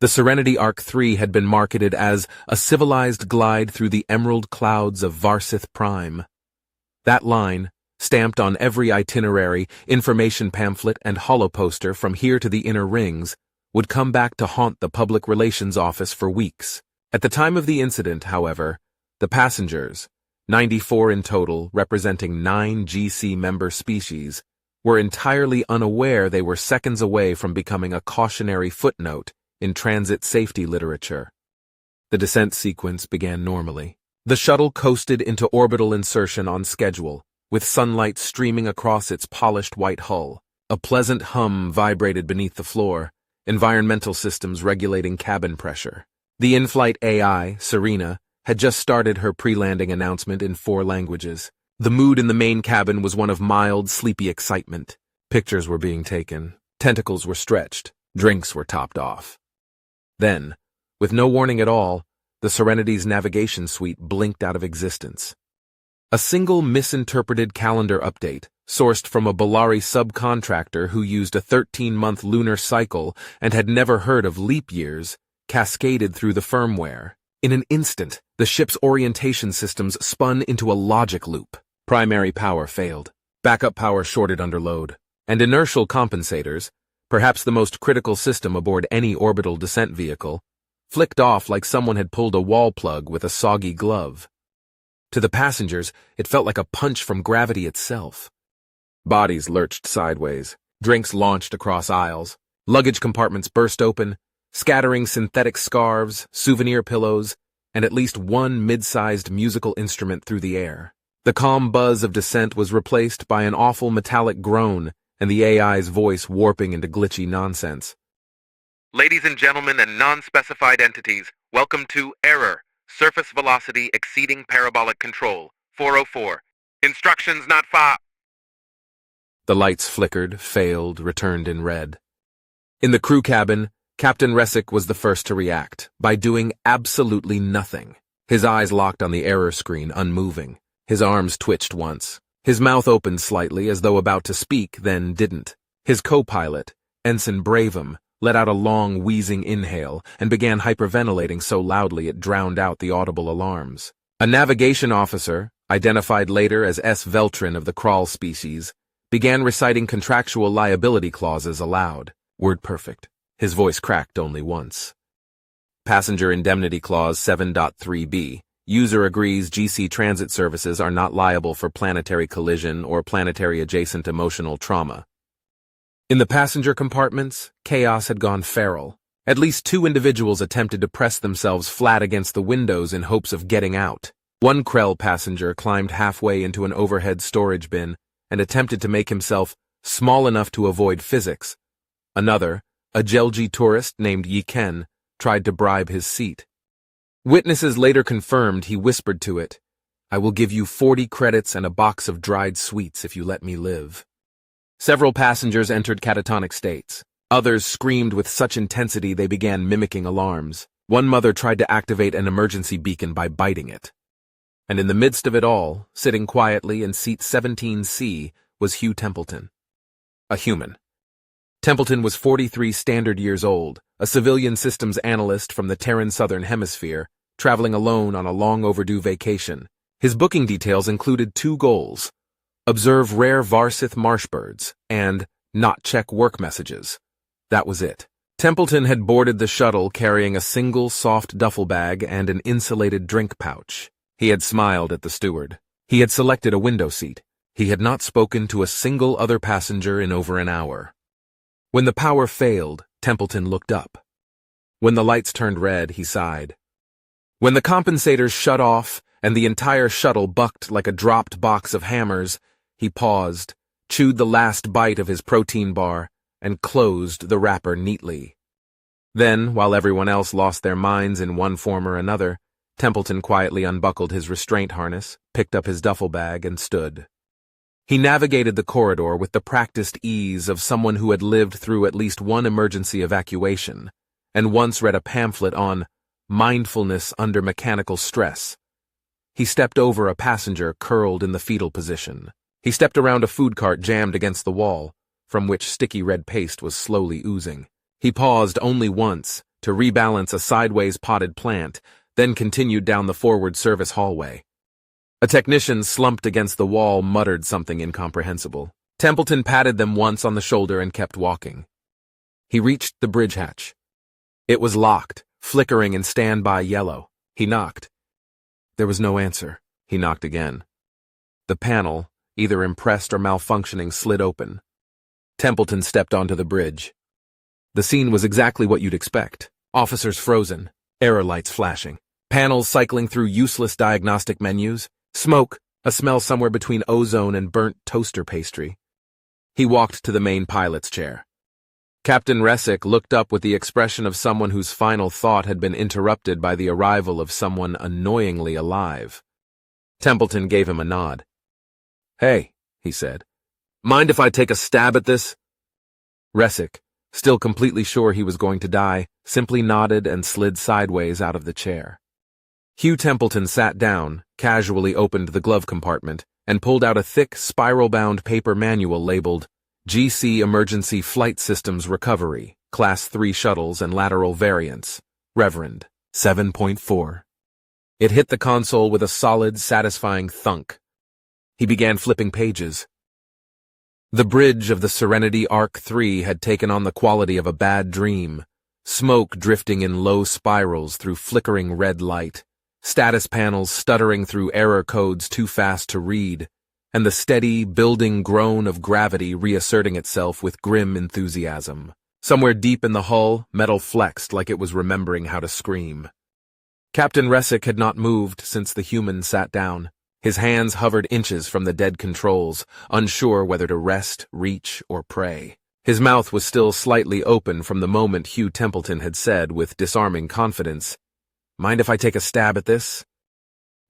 The Serenity Arc 3 had been marketed as a civilized glide through the emerald clouds of Varsith Prime. That line, stamped on every itinerary, information pamphlet, and holoposter from here to the inner rings, would come back to haunt the public relations office for weeks. At the time of the incident, however, the passengers, 94 in total, representing 9 GC member species, were entirely unaware they were seconds away from becoming a cautionary footnote in transit safety literature. The descent sequence began normally. The shuttle coasted into orbital insertion on schedule, with sunlight streaming across its polished white hull. A pleasant hum vibrated beneath the floor, environmental systems regulating cabin pressure. The in-flight AI, Serena, had just started her pre-landing announcement in 4 languages. The mood in the main cabin was one of mild, sleepy excitement. Pictures were being taken, tentacles were stretched, drinks were topped off. Then, with no warning at all, the Serenity's navigation suite blinked out of existence. A single misinterpreted calendar update, sourced from a Bellari subcontractor who used a 13-month lunar cycle and had never heard of leap years, cascaded through the firmware. In an instant, the ship's orientation systems spun into a logic loop. Primary power failed, backup power shorted under load, and inertial compensators, perhaps the most critical system aboard any orbital descent vehicle, flicked off like someone had pulled a wall plug with a soggy glove. To the passengers, it felt like a punch from gravity itself. Bodies lurched sideways, drinks launched across aisles, luggage compartments burst open, scattering synthetic scarves, souvenir pillows, and at least one mid-sized musical instrument through the air. The calm buzz of descent was replaced by an awful metallic groan and the AI's voice warping into glitchy nonsense. Ladies and gentlemen and non-specified entities, welcome to Error, Surface Velocity Exceeding Parabolic Control, 404. Instructions not far. The lights flickered, failed, returned in red. In the crew cabin, Captain Resick was the first to react, by doing absolutely nothing. His eyes locked on the error screen, unmoving. His arms twitched once. His mouth opened slightly as though about to speak, then didn't. His co-pilot, Ensign Bravum, let out a long, wheezing inhale and began hyperventilating so loudly it drowned out the audible alarms. A navigation officer, identified later as S. Veltrin of the Kral species, began reciting contractual liability clauses aloud. Word perfect. His voice cracked only once. Passenger Indemnity Clause 7.3b. User agrees GC transit services are not liable for planetary collision or planetary adjacent emotional trauma. In the passenger compartments, chaos had gone feral. At least 2 individuals attempted to press themselves flat against the windows in hopes of getting out. One Krell passenger climbed halfway into an overhead storage bin and attempted to make himself small enough to avoid physics. Another, a Jelgi tourist named Yiken, tried to bribe his seat. Witnesses later confirmed he whispered to it, "I will give you 40 credits and a box of dried sweets if you let me live." Several passengers entered catatonic states. Others screamed with such intensity they began mimicking alarms. One mother tried to activate an emergency beacon by biting it. And in the midst of it all, sitting quietly in seat 17C, was Hugh Templeton. A human. Templeton was 43 standard years old, a civilian systems analyst from the Terran Southern Hemisphere, traveling alone on a long-overdue vacation. His booking details included 2 goals: observe rare Varsith marshbirds and not check work messages. That was it. Templeton had boarded the shuttle carrying a single soft duffel bag and an insulated drink pouch. He had smiled at the steward. He had selected a window seat. He had not spoken to a single other passenger in over an hour. When the power failed, Templeton looked up. When the lights turned red, he sighed. When the compensators shut off and the entire shuttle bucked like a dropped box of hammers, he paused, chewed the last bite of his protein bar, and closed the wrapper neatly. Then, while everyone else lost their minds in one form or another, Templeton quietly unbuckled his restraint harness, picked up his duffel bag, and stood. He navigated the corridor with the practiced ease of someone who had lived through at least one emergency evacuation, and once read a pamphlet on mindfulness under mechanical stress. He stepped over a passenger curled in the fetal position. He stepped around a food cart jammed against the wall, from which sticky red paste was slowly oozing. He paused only once, to rebalance a sideways potted plant, then continued down the forward service hallway. A technician slumped against the wall muttered something incomprehensible. Templeton patted them once on the shoulder and kept walking. He reached the bridge hatch. It was locked, flickering in standby yellow. He knocked. There was no answer. He knocked again. The panel, either impressed or malfunctioning, slid open. Templeton stepped onto the bridge. The scene was exactly what you'd expect. Officers frozen, error lights flashing, panels cycling through useless diagnostic menus, smoke, a smell somewhere between ozone and burnt toaster pastry. He walked to the main pilot's chair. Captain Resick looked up with the expression of someone whose final thought had been interrupted by the arrival of someone annoyingly alive. Templeton gave him a nod. "Hey," he said, "mind if I take a stab at this?" Resick, still completely sure he was going to die, simply nodded and slid sideways out of the chair. Hugh Templeton sat down, casually opened the glove compartment, and pulled out a thick, spiral-bound paper manual labeled GC Emergency Flight Systems Recovery, Class 3 Shuttles and Lateral Variants, Reverend, 7.4. It hit the console with a solid, satisfying thunk. He began flipping pages. The bridge of the Serenity Arc 3 had taken on the quality of a bad dream, smoke drifting in low spirals through flickering red light, status panels stuttering through error codes too fast to read, and the steady, building groan of gravity reasserting itself with grim enthusiasm. Somewhere deep in the hull, metal flexed like it was remembering how to scream. Captain Resick had not moved since the human sat down. His hands hovered inches from the dead controls, unsure whether to rest, reach, or pray. His mouth was still slightly open from the moment Hugh Templeton had said with disarming confidence, "Mind if I take a stab at this?"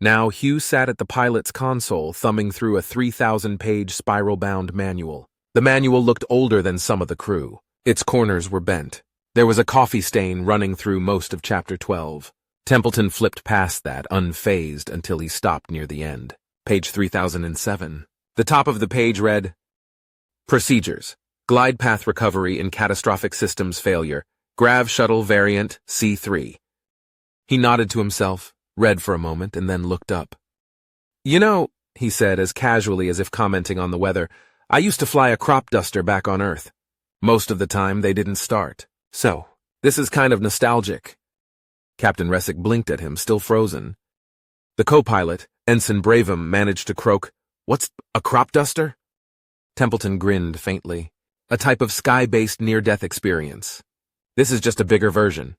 Now Hugh sat at the pilot's console, thumbing through a 3,000-page spiral-bound manual. The manual looked older than some of the crew. Its corners were bent. There was a coffee stain running through most of Chapter 12. Templeton flipped past that, unfazed, until he stopped near the end. Page 3007. The top of the page read, Procedures. Glide path recovery in catastrophic systems failure. Grav shuttle variant C3. He nodded to himself, read for a moment, and then looked up. "You know," he said as casually as if commenting on the weather, "I used to fly a crop duster back on Earth. Most of the time they didn't start. So, this is kind of nostalgic." Captain Resick blinked at him, still frozen. The co-pilot, Ensign Bravum, managed to croak, "What's a crop duster?" Templeton grinned faintly. "A type of sky-based near-death experience. This is just a bigger version."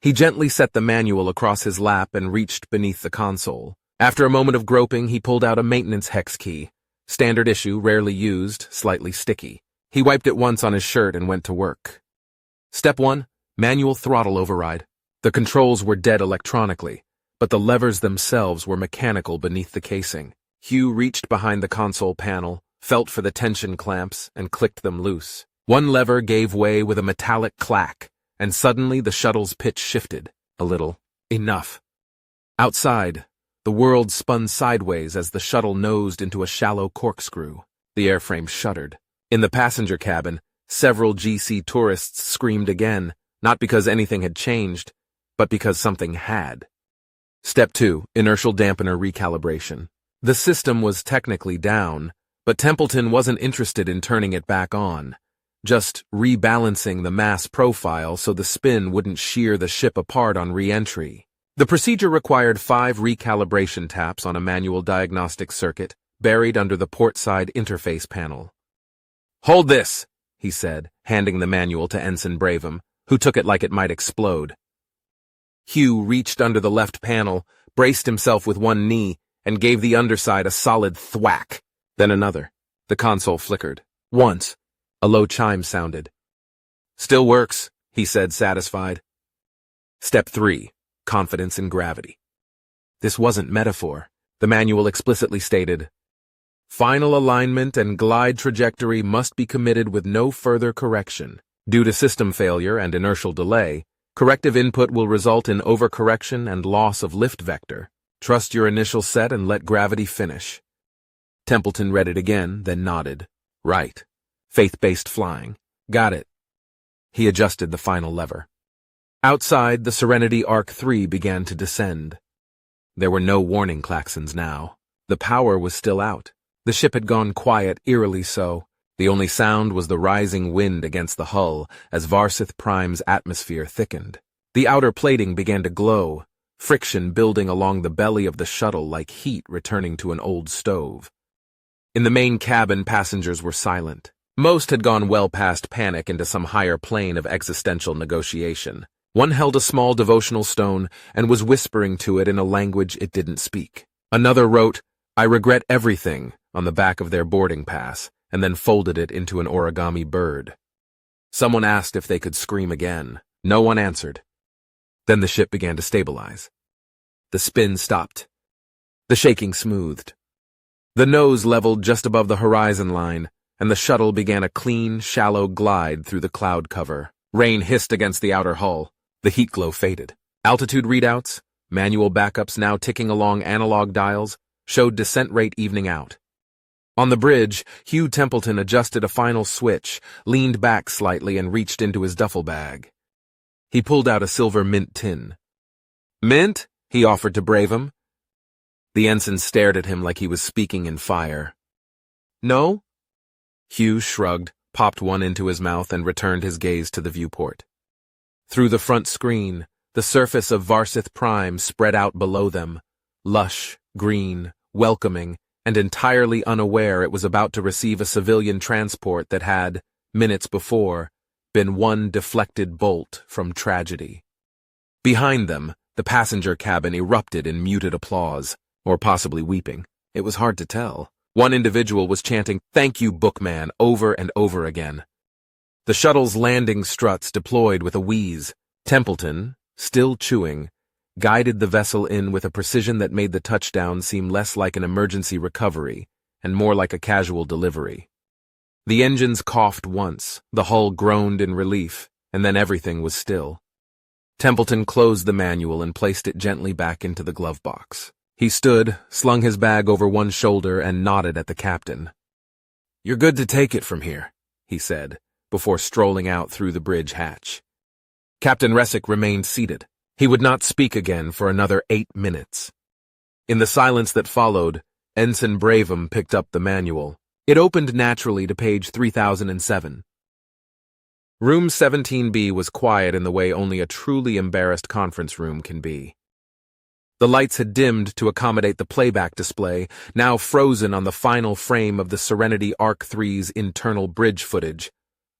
He gently set the manual across his lap and reached beneath the console. After a moment of groping, he pulled out a maintenance hex key. Standard issue, rarely used, slightly sticky. He wiped it once on his shirt and went to work. Step 1, manual throttle override. The controls were dead electronically, but the levers themselves were mechanical beneath the casing. Hugh reached behind the console panel, felt for the tension clamps, and clicked them loose. One lever gave way with a metallic clack, and suddenly the shuttle's pitch shifted. A little. Enough. Outside, the world spun sideways as the shuttle nosed into a shallow corkscrew. The airframe shuddered. In the passenger cabin, several GC tourists screamed again, not because anything had changed, but because something had. Step 2, inertial dampener recalibration. The system was technically down, but Templeton wasn't interested in turning it back on. Just rebalancing the mass profile so the spin wouldn't shear the ship apart on re-entry. The procedure required 5 recalibration taps on a manual diagnostic circuit buried under the portside interface panel. "Hold this," he said, handing the manual to Ensign Bravum, who took it like it might explode. Hugh reached under the left panel, braced himself with one knee, and gave the underside a solid thwack. Then another. The console flickered. Once. A low chime sounded. "Still works," he said, satisfied. Step 3. Confidence in gravity. This wasn't metaphor. The manual explicitly stated, "Final alignment and glide trajectory must be committed with no further correction. Due to system failure and inertial delay, corrective input will result in overcorrection and loss of lift vector. Trust your initial set and let gravity finish." Templeton read it again, then nodded. "Right. Faith-based flying. Got it." He adjusted the final lever. Outside, the Serenity Arc 3 began to descend. There were no warning klaxons now. The power was still out. The ship had gone quiet, eerily so. The only sound was the rising wind against the hull as Varsith Prime's atmosphere thickened. The outer plating began to glow, friction building along the belly of the shuttle like heat returning to an old stove. In the main cabin, passengers were silent. Most had gone well past panic into some higher plane of existential negotiation. One held a small devotional stone and was whispering to it in a language it didn't speak. Another wrote, "I regret everything," on the back of their boarding pass, and then folded it into an origami bird. Someone asked if they could scream again. No one answered. Then the ship began to stabilize. The spin stopped. The shaking smoothed. The nose leveled just above the horizon line, and the shuttle began a clean, shallow glide through the cloud cover. Rain hissed against the outer hull. The heat glow faded. Altitude readouts, manual backups now ticking along analog dials, showed descent rate evening out. On the bridge, Hugh Templeton adjusted a final switch, leaned back slightly, and reached into his duffel bag. He pulled out a silver mint tin. "Mint?" he offered to Bravum. The ensign stared at him like he was speaking in fire. "No?" Hugh shrugged, popped one into his mouth, and returned his gaze to the viewport. Through the front screen, the surface of Varsith Prime spread out below them, lush, green, welcoming, and entirely unaware it was about to receive a civilian transport that had, minutes before, been one deflected bolt from tragedy. Behind them, the passenger cabin erupted in muted applause, or possibly weeping. It was hard to tell. One individual was chanting, "Thank you, Bookman," over and over again. The shuttle's landing struts deployed with a wheeze. Templeton, still chewing, guided the vessel in with a precision that made the touchdown seem less like an emergency recovery and more like a casual delivery. The engines coughed once, the hull groaned in relief, and then everything was still. Templeton closed the manual and placed it gently back into the glove box. He stood, slung his bag over one shoulder, and nodded at the captain. "You're good to take it from here," he said, before strolling out through the bridge hatch. Captain Resick remained seated. He would not speak again for another 8 minutes. In the silence that followed, Ensign Bravum picked up the manual. It opened naturally to page 3007. Room 17B was quiet in the way only a truly embarrassed conference room can be. The lights had dimmed to accommodate the playback display, now frozen on the final frame of the Serenity Arc 3's internal bridge footage.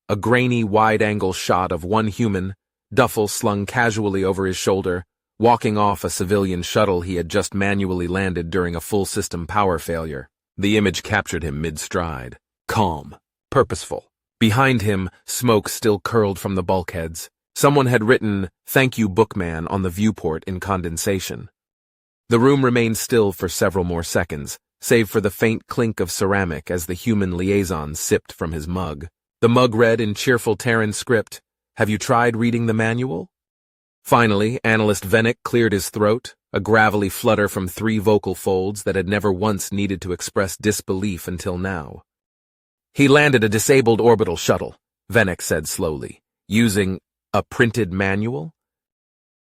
A grainy, wide-angle shot of one human, duffel slung casually over his shoulder, walking off a civilian shuttle he had just manually landed during a full-system power failure. The image captured him mid-stride. Calm, purposeful. Behind him, smoke still curled from the bulkheads. Someone had written, "Thank you, Bookman," on the viewport in condensation. The room remained still for several more seconds, save for the faint clink of ceramic as the human liaison sipped from his mug. The mug read in cheerful Terran script, "Have you tried reading the manual?" Finally, Analyst Vennick cleared his throat, a gravelly flutter from 3 vocal folds that had never once needed to express disbelief until now. "He landed a disabled orbital shuttle," Vennick said slowly, "using a printed manual?"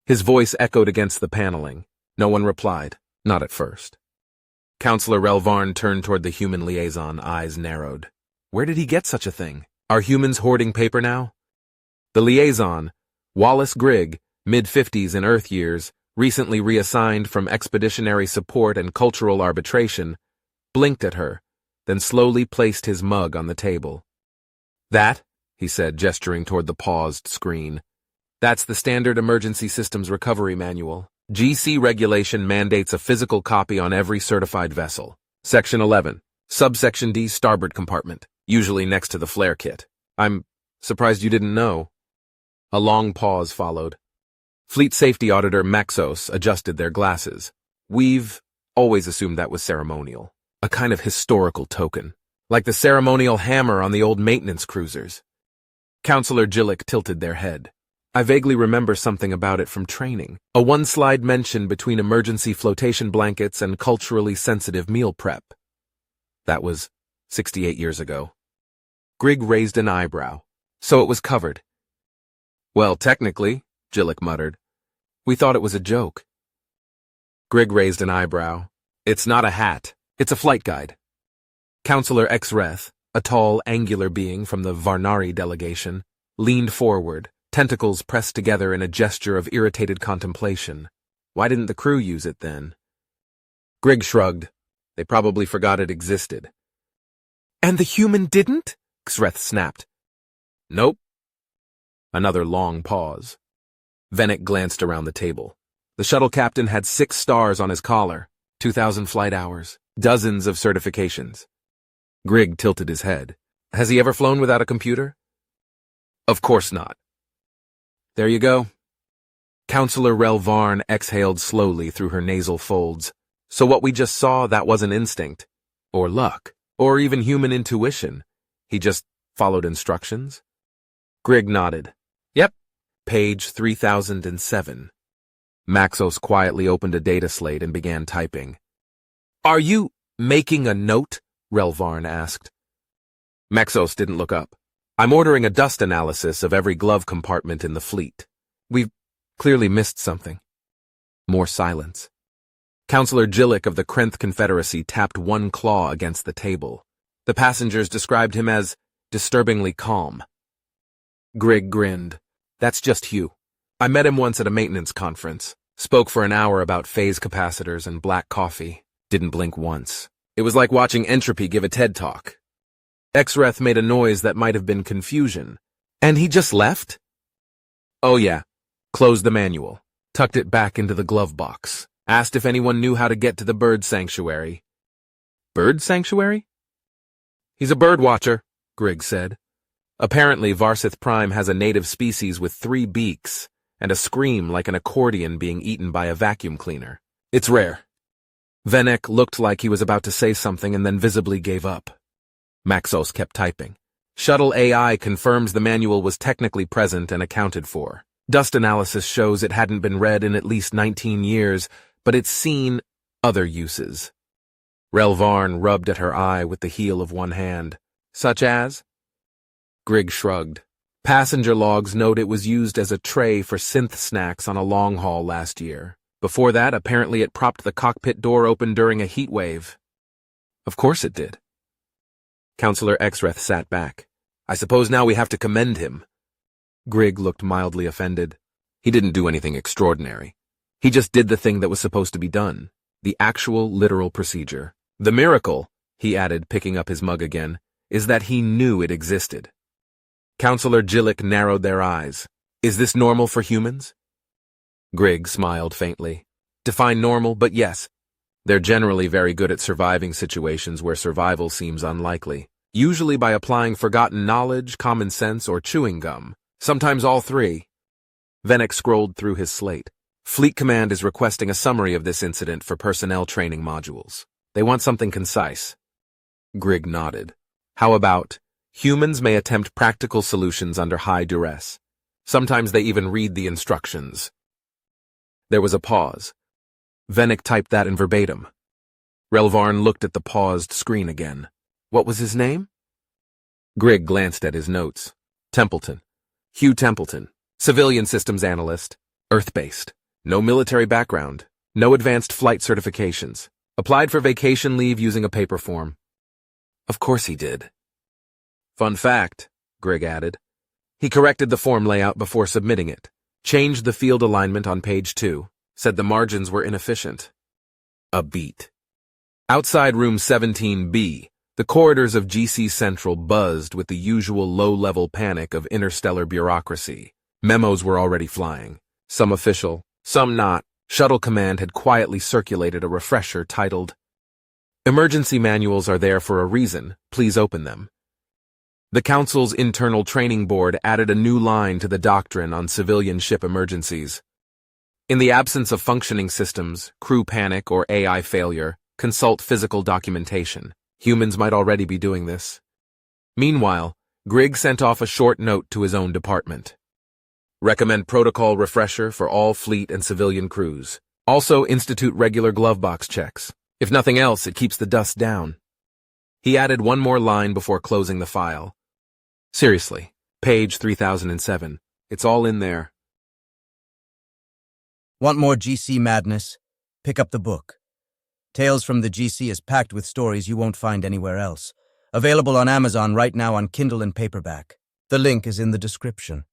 His voice echoed against the paneling. No one replied, not at first. Counselor Relvarn turned toward the human liaison, eyes narrowed. Where did he get such a thing? Are humans hoarding paper now? The liaison, Wallace Grigg, mid-50s in Earth years, recently reassigned from expeditionary support and cultural arbitration, blinked at her, then slowly placed his mug on the table. "That," he said, gesturing toward the paused screen, "that's the Standard Emergency Systems Recovery Manual. GC regulation mandates a physical copy on every certified vessel. Section 11, Subsection D, starboard compartment, usually next to the flare kit. I'm surprised you didn't know." A long pause followed. Fleet Safety Auditor Maxos adjusted their glasses. "We've always assumed that was ceremonial. A kind of historical token. Like the ceremonial hammer on the old maintenance cruisers." Counselor Gillick tilted their head. "I vaguely remember something about it from training. A one-slide mention between emergency flotation blankets and culturally sensitive meal prep. That was 68 years ago." Grigg raised an eyebrow. "So it was covered." "Well, technically, Gillick muttered. We thought it was a joke. Grigg raised an eyebrow. It's not a hat. It's a flight guide. Counselor Exreth, a tall, angular being from the Varnari delegation, leaned forward, tentacles pressed together in a gesture of irritated contemplation. Why didn't the crew use it then? Grigg shrugged. They probably forgot it existed. And the human didn't? Exreth snapped. Nope. Another long pause. Vennick glanced around the table. The shuttle captain had 6 stars on his collar, 2,000 flight hours, dozens of certifications. Grigg tilted his head. Has he ever flown without a computer? Of course not. There you go. Counselor Relvarn exhaled slowly through her nasal folds. So what we just saw, that wasn't instinct, or luck, or even human intuition. He just followed instructions? Grigg nodded. Yep. Page 3007. Maxos quietly opened a data slate and began typing. Are you making a note? Relvarn asked. Maxos didn't look up. I'm ordering a dust analysis of every glove compartment in the fleet. We've clearly missed something. More silence. Counselor Gillick of the Krenth Confederacy tapped one claw against the table. The passengers described him as disturbingly calm. Grigg grinned. That's just Hugh. I met him once at a maintenance conference. Spoke for an hour about phase capacitors and black coffee. Didn't blink once. It was like watching Entropy give a TED talk. Exreth made a noise that might have been confusion. And he just left? Oh yeah. Closed the manual. Tucked it back into the glove box. Asked if anyone knew how to get to the bird sanctuary. Bird sanctuary? He's a bird watcher, Grigg said. Apparently, Varsith Prime has a native species with 3 beaks and a scream like an accordion being eaten by a vacuum cleaner. It's rare. Vennick looked like he was about to say something and then visibly gave up. Maxos kept typing. Shuttle AI confirms the manual was technically present and accounted for. Dust analysis shows it hadn't been read in at least 19 years, but it's seen other uses. Relvarn rubbed at her eye with the heel of one hand. Such as? Grigg shrugged. Passenger logs note it was used as a tray for synth snacks on a long haul last year. Before that, apparently it propped the cockpit door open during a heat wave. Of course it did. Counselor Exreth sat back. I suppose now we have to commend him. Grigg looked mildly offended. He didn't do anything extraordinary. He just did the thing that was supposed to be done. The actual, literal procedure. The miracle, he added, picking up his mug again, is that he knew it existed. Counselor Gillick narrowed their eyes. Is this normal for humans? Grigg smiled faintly. Define normal, but yes. They're generally very good at surviving situations where survival seems unlikely, usually by applying forgotten knowledge, common sense, or chewing gum. Sometimes all 3. Vennick scrolled through his slate. Fleet Command is requesting a summary of this incident for personnel training modules. They want something concise. Grigg nodded. How about, humans may attempt practical solutions under high duress. Sometimes they even read the instructions. There was a pause. Vennick typed that in verbatim. Relvarn looked at the paused screen again. What was his name? Grigg glanced at his notes. Templeton. Hugh Templeton. Civilian systems analyst. Earth-based. No military background. No advanced flight certifications. Applied for vacation leave using a paper form. Of course he did. Fun fact, Grigg added. He corrected the form layout before submitting it. Changed the field alignment on page 2. Said the margins were inefficient. A beat. Outside room 17B, the corridors of GC Central buzzed with the usual low-level panic of interstellar bureaucracy. Memos were already flying. Some official, some not. Shuttle Command had quietly circulated a refresher titled, Emergency manuals are there for a reason. Please open them. The Council's internal training board added a new line to the doctrine on civilian ship emergencies. In the absence of functioning systems, crew panic, or AI failure, consult physical documentation. Humans might already be doing this. Meanwhile, Grigg sent off a short note to his own department. Recommend protocol refresher for all fleet and civilian crews. Also institute regular glove box checks. If nothing else, it keeps the dust down. He added one more line before closing the file. Seriously, page 3007. It's all in there. Want more GC madness? Pick up the book. Tales from the GC is packed with stories you won't find anywhere else. Available on Amazon right now on Kindle and paperback. The link is in the description.